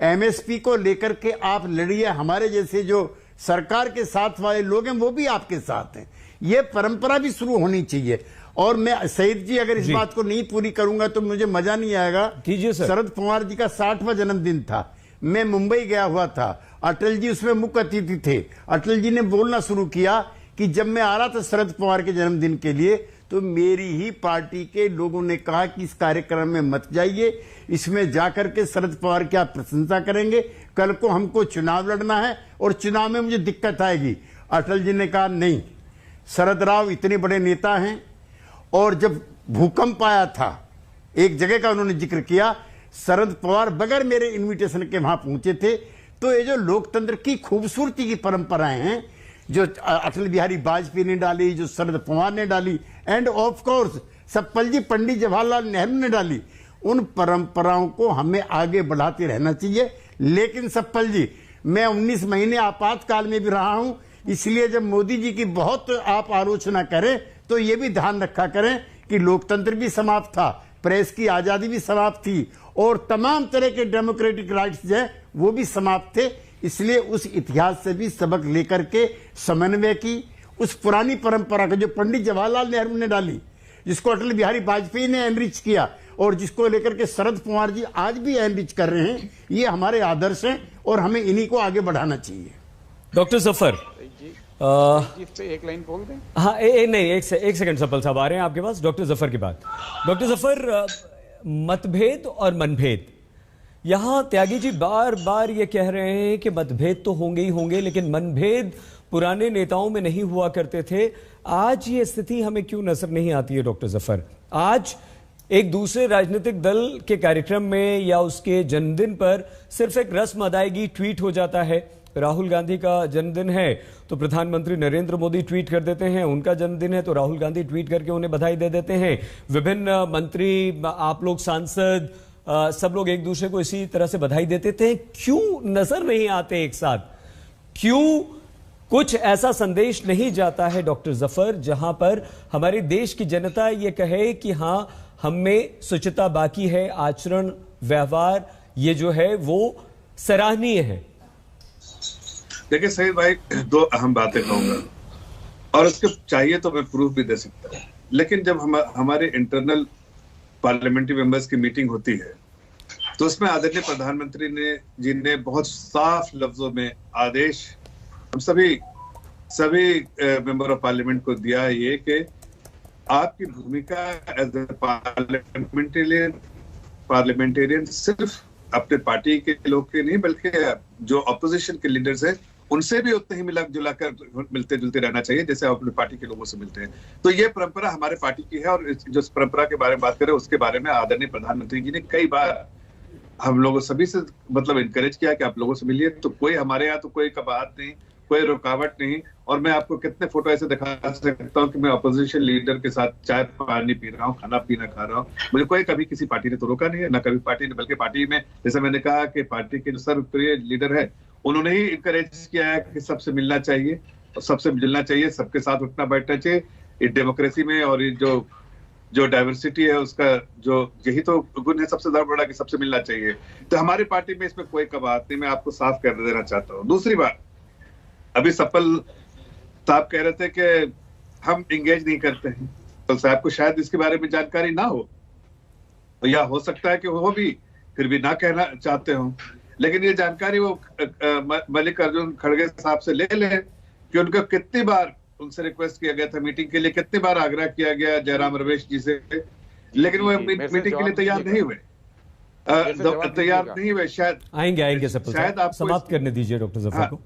एमएसपी को लेकर के आप लड़िए, हमारे जैसे जो सरकार के साथ वाले लोग हैं वो भी आपके साथ हैं। ये परंपरा भी शुरू होनी चाहिए। और मैं सईद जी, अगर इस बात को नहीं पूरी करूंगा तो मुझे मजा नहीं आएगा। कीजिए सर। शरद पवार जी का 60वां जन्मदिन था, मैं मुंबई गया हुआ था, अटल जी उसमें मुख्य अतिथि थे। अटल जी ने बोलना शुरू किया कि जब मैं आ रहा था शरद पवार के जन्मदिन के लिए, तो मेरी ही पार्टी के लोगों ने कहा कि इस कार्यक्रम में मत जाइए, इसमें जाकर के शरद पवार की आप प्रशंसा करेंगे, कल को हमको चुनाव लड़ना है और चुनाव में मुझे दिक्कत आएगी। अटल जी ने कहा नहीं, शरद राव इतने बड़े नेता हैं। और जब भूकंप आया था, एक जगह का उन्होंने जिक्र किया, शरद पवार बगैर मेरे इनविटेशन के वहां पहुंचे थे। तो ये जो लोकतंत्र की खूबसूरती की परंपराएं हैं, जो अटल बिहारी वाजपेयी ने डाली, जो शरद पवार ने डाली, एंड ऑफ कोर्स सप्पल जी, पंडित जवाहरलाल नेहरू ने डाली, उन परंपराओं को हमें आगे बढ़ाते रहना चाहिए। लेकिन सप्पल जी, मैं 19 महीने आपातकाल में भी रहा हूं, इसलिए जब मोदी जी की बहुत आप आलोचना करें तो ये भी ध्यान रखा करें कि लोकतंत्र भी समाप्त था, प्रेस की आजादी भी समाप्त थी, और तमाम तरह के डेमोक्रेटिक राइट्स जो है वो भी समाप्त थे। इसलिए उस इतिहास से भी सबक लेकर के समन्वय की उस पुरानी परंपरा को जो पंडित जवाहरलाल नेहरू ने डाली, जिसको अटल बिहारी वाजपेयी ने एनरिच किया, और जिसको लेकर के शरद पवार जी आज भी एनरिच कर रहे हैं, ये हमारे आदर्श हैं और हमें इन्हीं को आगे बढ़ाना चाहिए। डॉक्टर जफर, इस पे एक लाइन बोल दें। हाँ, नहीं, एक सेकंड सफल साहब आ रहे हैं आपके पास डॉक्टर जफर की बात। डॉक्टर जफर, मतभेद और मनभेद, यहां त्यागी जी बार बार ये कह रहे हैं कि मतभेद तो होंगे ही होंगे, लेकिन मनभेद पुराने नेताओं में नहीं हुआ करते थे। आज ये स्थिति हमें क्यों नजर नहीं आती है डॉक्टर जफर? आज एक दूसरे राजनीतिक दल के कार्यक्रम में या उसके जन्मदिन पर सिर्फ एक रस्म अदायगी ट्वीट हो जाता है। राहुल गांधी का जन्मदिन है तो प्रधानमंत्री नरेंद्र मोदी ट्वीट कर देते हैं, उनका जन्मदिन है तो राहुल गांधी ट्वीट करके उन्हें बधाई दे देते हैं। विभिन्न मंत्री, आप लोग सांसद, सब लोग एक दूसरे को इसी तरह से बधाई देते थे। क्यों नजर नहीं आते एक साथ? क्यों कुछ ऐसा संदेश नहीं जाता है डॉक्टर जफर, जहां पर हमारे देश की जनता ये कहे कि हां, हम में शुचिता बाकी है, आचरण व्यवहार ये जो है वो सराहनीय है? देखिए सही भाई, दो अहम बातें कहूंगा और उसके चाहिए तो मैं प्रूफ भी दे सकता हूं। लेकिन जब हमारे इंटरनल पार्लियामेंट्री मेंबर्स की मीटिंग होती है तो उसमें आदरणीय प्रधानमंत्री जी ने बहुत साफ लफ्जों में आदेश हम सभी मेंबर ऑफ पार्लियामेंट को दिया ये कि आपकी भूमिका एज ए पार्लियामेंटेरियन सिर्फ अपने पार्टी के लोग के नहीं बल्कि जो अपोजिशन के लीडर्स हैं उनसे भी उतने ही मिला कर मिलते जुलते रहना चाहिए जैसे आप अपने पार्टी के लोगों से मिलते हैं। तो ये परंपरा हमारे पार्टी की है और जो परंपरा के बारे में बात करें उसके बारे में आदरणीय प्रधानमंत्री जी ने कई बार हम लोगों सभी से मतलब इनकरेज किया कि आप लोगों से मिलिए। तो कोई हमारे यहाँ तो कोई कबाहत नहीं, कोई रुकावट नहीं। और मैं आपको कितने फोटो ऐसे दिखा सकता हूँ कि मैं अपोजिशन लीडर के साथ चाय पानी पी रहा हूँ, खाना पीना खा रहा हूँ। मुझे कोई कभी किसी पार्टी ने तो रोका नहीं है, ना कभी पार्टी ने, बल्कि पार्टी में जैसे मैंने कहा कि पार्टी के जो सर्वप्रिय लीडर है उन्होंने ही इनकरेज किया है कि सबसे मिलना चाहिए और सबसे मिलना चाहिए, सबके साथ उठना बैठना चाहिए। इस डेमोक्रेसी में और जो डाइवर्सिटी है उसका जो यही तो गुण है सबसे ज्यादा बड़ा कि सबसे मिलना चाहिए। तो हमारी पार्टी में इसमें कोई कबाहत नहीं, मैं आपको साफ कर देना चाहता हूँ। दूसरी बात, अभी सप्पल साहब कह रहे थे कि हम इंगेज नहीं करते हैं, तो साहब को शायद इसके बारे में जानकारी ना हो या हो सकता है कि वो भी फिर भी ना कहना चाहते हो, लेकिन ये जानकारी वो मल्लिकार्जुन खड़गे साहब से ले लें कि उनको कितनी बार उनसे रिक्वेस्ट किया गया था मीटिंग के लिए, कितनी बार आग्रह किया गया जयराम रमेश जी से, लेकिन वो मीटिंग के लिए तैयार नहीं हुए, शायद आएंगे शायद आप समाप्त करने दीजिए डॉक्टर जफर को।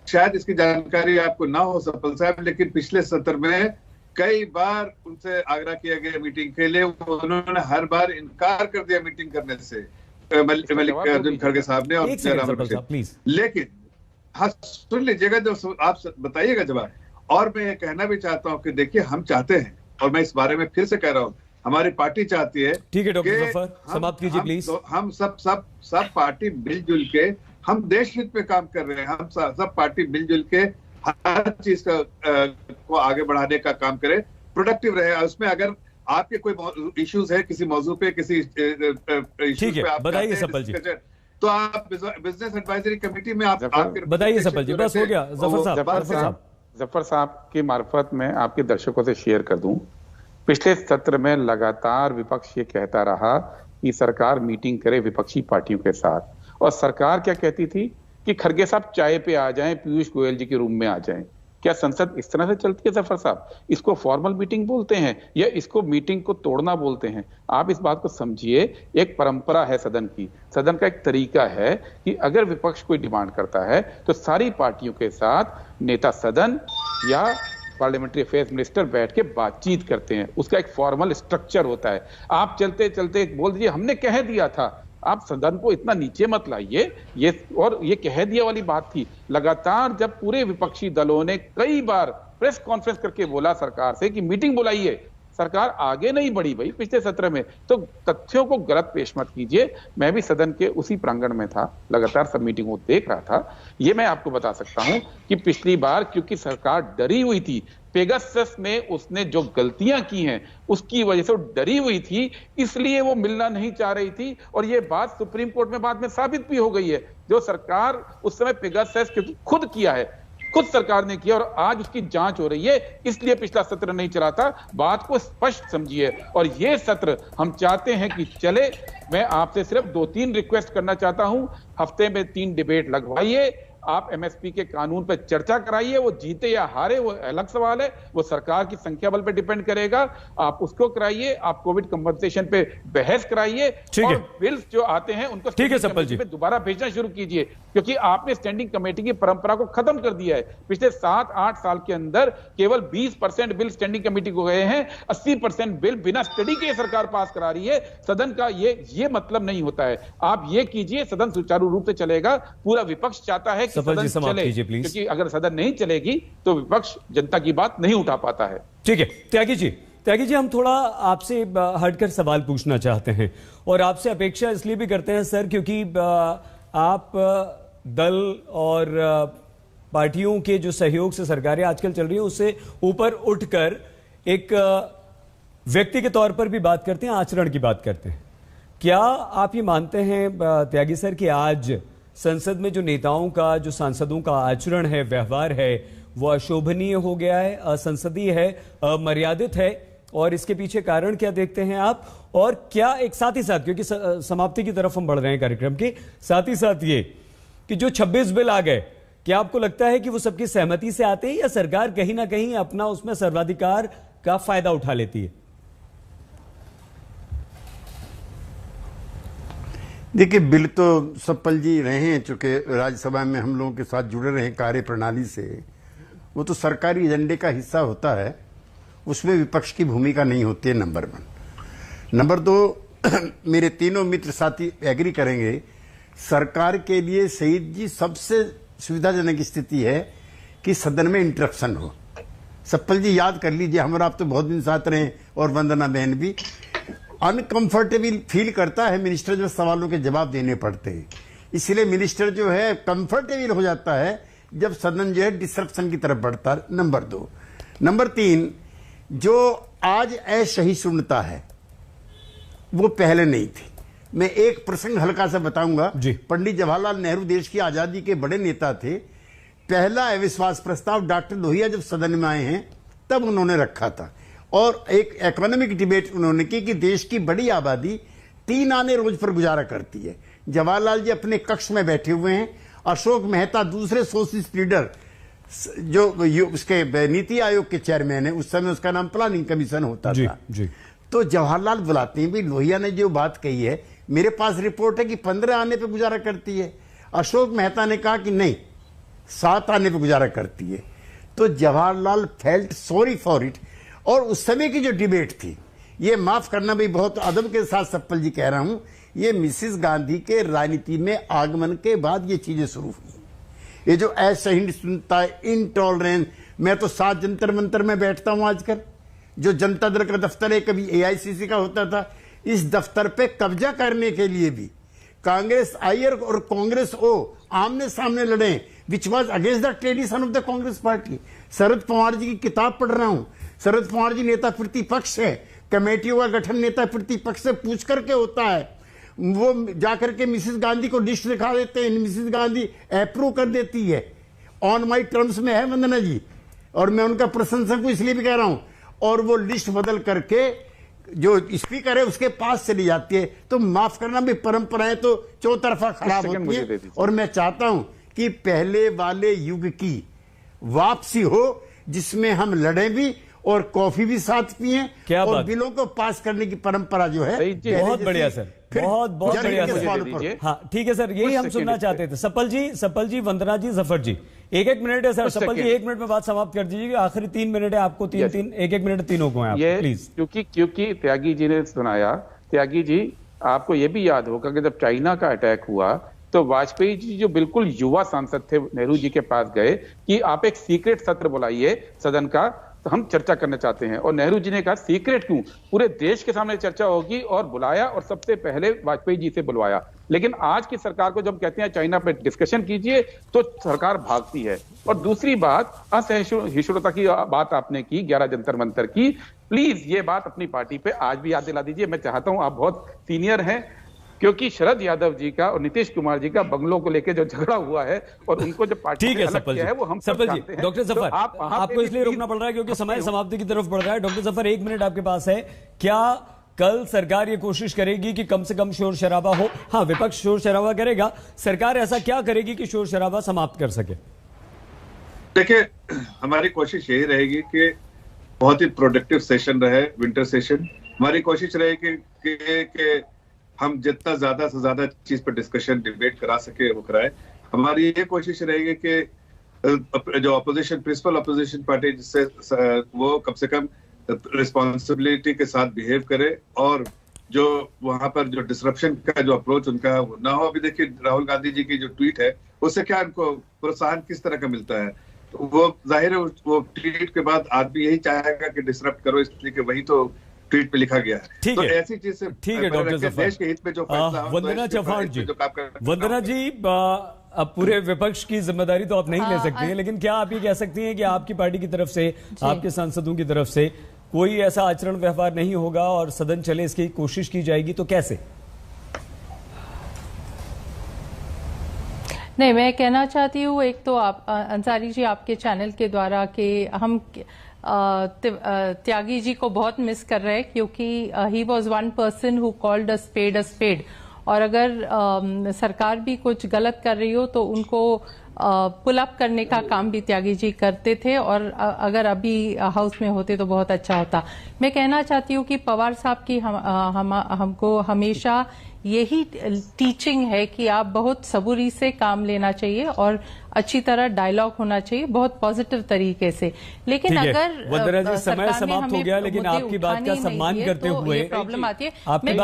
शायद इसकी जानकारी आपको ना हो सप्पल साहब, लेकिन पिछले सत्र में कई बार उनसे आग्रह किया गया मीटिंग के लिए, उन्होंने हर बार इनकार कर दिया मीटिंग करने से, मल्लिकार्जुन खड़गे साहब ने और जयराम। लेकिन हाँ सुन लीजिएगा, जो आप बताइएगा जवाब। और मैं ये कहना भी चाहता हूँ कि देखिए, हम चाहते हैं, और मैं इस बारे में फिर से कह रहा हूँ, हमारी पार्टी चाहती है। ठीक है डॉक्टर जफर, समाप्त कीजिए प्लीज। हम सब पार्टी मिलजुल के, हम देश हित में काम कर रहे हैं, हम सब पार्टी मिलजुल के हर चीज को आगे बढ़ाने का काम करें, प्रोडक्टिव रहे। उसमें अगर आपके कोई इश्यूज है किसी मौजू पे, किसी इश्यूज पे, आप बताइए सपल जी, तो आप बिजनेस एडवाइजरी कमेटी में आप बताइए सपल जी। बस हो गया जफर साहब की मार्फत में आपके दर्शकों से शेयर कर दूं, पिछले सत्र में लगातार विपक्ष ये कहता रहा कि सरकार मीटिंग करे विपक्षी पार्टियों के साथ, और सरकार क्या कहती थी कि खड़गे साहब चाय पे आ जाएं, पीयूष गोयल जी के रूम में आ जाएं। क्या संसद इस तरह से चलती है जफर साहब? इसको फॉर्मल मीटिंग बोलते हैं या इसको मीटिंग को तोड़ना बोलते हैं? आप इस बात को समझिए, एक परंपरा है सदन की, सदन का एक तरीका है कि अगर विपक्ष कोई डिमांड करता है तो सारी पार्टियों के साथ नेता सदन या पार्लियामेंट्री अफेयर्स मिनिस्टर बैठ के बातचीत करते हैं, उसका एक फॉर्मल स्ट्रक्चर होता है। आप चलते चलते बोल दीजिए हमने कह दिया था, आप सदन को इतना नीचे मत लाइए। ये कह दिया वाली बात थी। लगातार जब पूरे विपक्षी दलों ने कई बार प्रेस कॉन्फ्रेंस करके बोला सरकार से कि मीटिंग बुलाइए, सरकार आगे नहीं बढ़ी भाई पिछले सत्र में। तो तथ्यों को गलत पेश मत कीजिए। मैं भी सदन के उसी प्रांगण में था, लगातार सब मीटिंगों को देख रहा था। ये मैं आपको बता सकता हूं कि पिछली बार क्योंकि सरकार डरी हुई थी, पेगासस में उसने जो गलतियां की हैं उसकी वजह से वो डरी हुई थी, इसलिए वो मिलना नहीं चाह रही थी। और ये बात सुप्रीम कोर्ट में बाद में साबित भी हो गई है। जो सरकार उस समय पेगासस क्योंकि खुद किया है, खुद सरकार ने किया, और आज उसकी जांच हो रही है, इसलिए पिछला सत्र नहीं चला था। बात को स्पष्ट समझिए, और ये सत्र हम चाहते हैं कि चले। मैं आपसे सिर्फ 2-3 रिक्वेस्ट करना चाहता हूं। हफ्ते में 3 डिबेट लगवाइए, आप एमएसपी के कानून पर चर्चा कराइए। वो जीते या हारे वो अलग सवाल है, वो सरकार की संख्या बल पे डिपेंड करेगा। आप उसको कराइए, आप कोविड कंपनसेशन पे बहस कराइए, और बिल्स जो आते हैं उनको ठीक है सपल जी, दोबारा भेजना शुरू कीजिए, क्योंकि आपने स्टैंडिंग कमेटी की परंपरा को खत्म कर दिया है। पिछले 7-8 साल के अंदर केवल 20% बिल स्टैंडिंग कमेटी को गए हैं, 80% बिल बिना स्टडी के सरकार पास करा रही है। सदन का ये मतलब नहीं होता है। आप ये कीजिए, सदन सुचारू रूप से चलेगा। पूरा विपक्ष चाहता है सदन चले, क्योंकि अगर सदन नहीं चलेगी तो विपक्ष जनता की बात नहीं उठा पाता है। ठीक है त्यागी जी, हम थोड़ा आपसे हटकर सवाल पूछना चाहते हैं, और आपसे अपेक्षा इसलिए भी करते हैं सर क्योंकि आप दल और पार्टियों के जो सहयोग से सरकारें आजकल चल रही हैं उससे ऊपर उठकर एक व्यक्ति के तौर पर भी बात करते हैं, आचरण की बात करते हैं। क्या आप ये मानते हैं त्यागी सर कि आज संसद में जो नेताओं का, जो सांसदों का आचरण है, व्यवहार है, वो अशोभनीय हो गया है, असंसदीय है, अमर्यादित है, और इसके पीछे कारण क्या देखते हैं आप? और क्या एक साथ ही साथ, क्योंकि समाप्ति की तरफ हम बढ़ रहे हैं कार्यक्रम के, साथ ही साथ ये कि जो 26 बिल आ गए, क्या आपको लगता है कि वो सबकी सहमति से आते हैं या सरकार कहीं ना कहीं अपना उसमें सर्वाधिकार का फायदा उठा लेती है? देखिए, बिल तो सपल जी रहे हैं, चूंकि राज्यसभा में हम लोगों के साथ जुड़े रहे कार्य प्रणाली से, वो तो सरकारी एजेंडे का हिस्सा होता है, उसमें विपक्ष की भूमिका नहीं होती है, नंबर 1। नंबर 2, मेरे तीनों मित्र साथी एग्री करेंगे, सरकार के लिए शहीद जी सबसे सुविधाजनक स्थिति है कि सदन में इंटरप्शन हो। सपल जी याद कर लीजिए, हमारा आप तो बहुत दिन साथ रहे, और वंदना बहन भी, अनकंफर्टेबल फील करता है मिनिस्टर जो सवालों के जवाब देने पड़ते हैं। इसलिए मिनिस्टर जो है कंफर्टेबल हो जाता है जब सदन जो है डिस्ट्रप्शन की तरफ बढ़ता है। नंबर 2। नंबर 3, जो आज असहिष्णुता है वो पहले नहीं थी। मैं एक प्रसंग हल्का सा बताऊंगा। पंडित जवाहरलाल नेहरू देश की आजादी के बड़े नेता थे। पहला अविश्वास प्रस्ताव डॉक्टर लोहिया जब सदन में आए हैं तब उन्होंने रखा था, और एक इकोनॉमिक डिबेट उन्होंने की कि देश की बड़ी आबादी 3 आने रोज पर गुजारा करती है। जवाहरलाल जी अपने कक्ष में बैठे हुए हैं, अशोक मेहता दूसरे सोशलिस्ट लीडर जो उसके नीति आयोग के चेयरमैन है, उस समय उसका नाम प्लानिंग कमीशन होता था। तो जवाहरलाल बुलाते हैं, भाई लोहिया ने जो बात कही है, मेरे पास रिपोर्ट है कि 15 आने पर गुजारा करती है। अशोक मेहता ने कहा कि नहीं, 7 आने पर गुजारा करती है। तो Jawaharlal felt sorry for it, और उस समय की जो डिबेट थी, ये माफ करना भी बहुत अदब के साथ सप्पल जी कह रहा हूं, ये मिसेस गांधी के राजनीति में आगमन के बाद ये चीजें शुरू हुई। ये जो असहिष्णुता, इनटॉलरेंस, मैं तो 7 जंतर मंतर में बैठता हूं आजकल, जो जनता दल का दफ्तर है, कभी एआईसीसी का होता था, इस दफ्तर पे कब्जा करने के लिए भी कांग्रेस आई और कांग्रेस ओ आमने सामने लड़े, which was against the tradition of the Congress party. Sharad Pawar ji की किताब पढ़ रहा हूं, शरद पवार जी नेता प्रतिपक्ष है, कमेटियों का गठन नेता प्रतिपक्ष से पूछ करके होता है, वो जाकर के मिसेस गांधी को लिस्ट दिखा देते हैं, मिसेस गांधी अप्रूव कर देती है, ऑन माई टर्म्स में है वंदना जी, और मैं उनका प्रशंसक हूं इसलिए भी कह रहा हूं, और वो लिस्ट बदल करके जो स्पीकर है उसके पास चली जाती है। तो माफ करना भी परंपराएं तो चौतरफा खराब होती है, और मैं चाहता हूं कि पहले वाले युग की वापसी हो, जिसमें हम लड़े भी और कॉफी भी साथ पिए, और बिलों को पास करने की परंपरा जो है। बहुत बढ़िया सर, बहुत बढ़िया सर। हाँ ठीक है सर, यही हम सुनना चाहते थे। सप्पल जी, वंदना जी, जफर जी, 1-1 मिनट है सर। सप्पल जी 1 मिनट में बात समाप्त कर दीजिए, आखिरी 3 मिनट है आपको, 1-1 मिनट तीनों को है प्लीज। क्योंकि त्यागी जी ने सुनाया, त्यागी जी आपको ये भी याद होगा कि जब चाइना का अटैक हुआ तो वाजपेयी जी जो बिल्कुल युवा सांसद थे, नेहरू जी के पास गए कि आप एक सीक्रेट सत्र बुलाइए सदन का, तो हम चर्चा करना चाहते हैं। और नेहरू जी ने कहा सीक्रेट क्यों, पूरे देश के सामने चर्चा होगी, और बुलाया, और सबसे पहले वाजपेयी जी से बुलवाया। लेकिन आज की सरकार को जब कहते हैं चाइना पे डिस्कशन कीजिए तो सरकार भागती है। और दूसरी बात, असहिष्णुता की बात आपने की, 11 जंतर मंतर की, प्लीज ये बात अपनी पार्टी पे आज भी याद दिला दीजिए। मैं चाहता हूं, आप बहुत सीनियर हैं, क्योंकि शरद यादव जी का और नीतीश कुमार जी का बंगलों को लेकर जो झगड़ा हुआ है और उनको जो पार्टी ठीक है सप्पल जी, वो हम सप्पल जी, डॉक्टर जफर आपको इसलिए रोकना पड़ रहा है क्योंकि समय समाप्ति की तरफ बढ़ रहा है। डॉक्टर जफर 1 मिनट आपके पास है। क्या कल सरकार ये कोशिश करेगी कि कम से कम शोर शराबा हो? हाँ, विपक्ष शोर शराबा करेगा, सरकार ऐसा क्या करेगी कि शोर शराबा समाप्त कर सके? देखिए, हमारी कोशिश यही रहेगी कि बहुत ही प्रोडक्टिव सेशन रहे, विंटर सेशन। हमारी कोशिश रहेगी कि हम जितना ज्यादा से ज्यादा चीज पर डिस्कशन, डिबेट करा सके वो कराए। हमारी ये कोशिश रहेगी कि जो अपोजिशन, प्रिंसिपल अपोजिशन पार्टी, जिससे वो कम से कम रिस्पॉन्सिबिलिटी के साथ बिहेव करे, और जो वहां पर जो डिसरप्शन का जो अप्रोच उनका ना हो। अभी देखिए राहुल गांधी जी की जो ट्वीट है, उससे क्या उनको प्रोत्साहन किस तरह का मिलता है? तो वो जाहिर है वो ट्वीट के बाद आदमी यही चाहेगा कि डिसरप्ट करो, इसलिए कि वही तो ट्वीट पे लिखा गया है। तो ऐसी चीज से ठीक है डॉक्टर जफर, देश के हित में जो फैसला, वंदना चौहान जी, वंदना जी, अब पूरे विपक्ष की जिम्मेदारी तो आप नहीं ले सकती हैं, लेकिन क्या आप ये कह सकती हैं कि आपकी पार्टी की तरफ से, आपके सांसदों की तरफ से कोई ऐसा आचरण व्यवहार नहीं होगा और सदन चले इसकी कोशिश की जाएगी, तो कैसे? नहीं, मैं कहना चाहती हूँ, एक तो आप अंसारी जी आपके चैनल के द्वारा कि हम त्यागी जी को बहुत मिस कर रहे हैं, क्योंकि he was one person who called a spade, और अगर सरकार भी कुछ गलत कर रही हो तो उनको पुल अप करने का काम भी त्यागी जी करते थे, और अगर अभी हाउस में होते तो बहुत अच्छा होता। मैं कहना चाहती हूँ कि पवार साहब की हमको हमेशा यही टीचिंग है कि आप बहुत सबूरी से काम लेना चाहिए और अच्छी तरह डायलॉग होना चाहिए, बहुत पॉजिटिव तरीके से। लेकिन अगर वंदना जी समय समाप्त हो गया, लेकिन आपकी बात का सम्मान करते हुए प्रॉब्लम आती है। मैं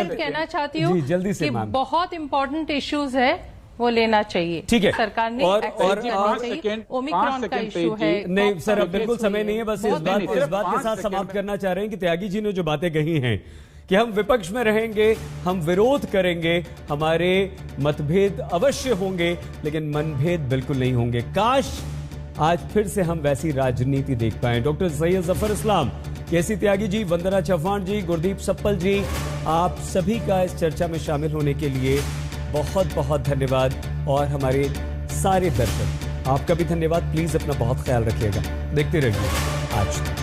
कहना चाहती हूँ कि बहुत इंपॉर्टेंट इश्यूज है, वो लेना चाहिए। ठीक है, सरकार ने और ओमिक्रॉन का इशू है। नहीं सर, अब बिल्कुल समय नहीं है, बस इस बात के साथ समाप्त करना चाह रहे हैं कि त्यागी जी ने जो बातें कही हैं कि हम विपक्ष में रहेंगे, हम विरोध करेंगे, हमारे मतभेद अवश्य होंगे, लेकिन मनभेद बिल्कुल नहीं होंगे। काश आज फिर से हम वैसी राजनीति देख पाएं। डॉक्टर सैयद जफर इस्लाम, केसी त्यागी जी, वंदना चौहान जी, गुरदीप सप्पल जी, आप सभी का इस चर्चा में शामिल होने के लिए बहुत बहुत धन्यवाद, और हमारे सारे दर्शक आपका भी धन्यवाद। प्लीज अपना बहुत ख्याल रखिएगा, देखते रहिए आज।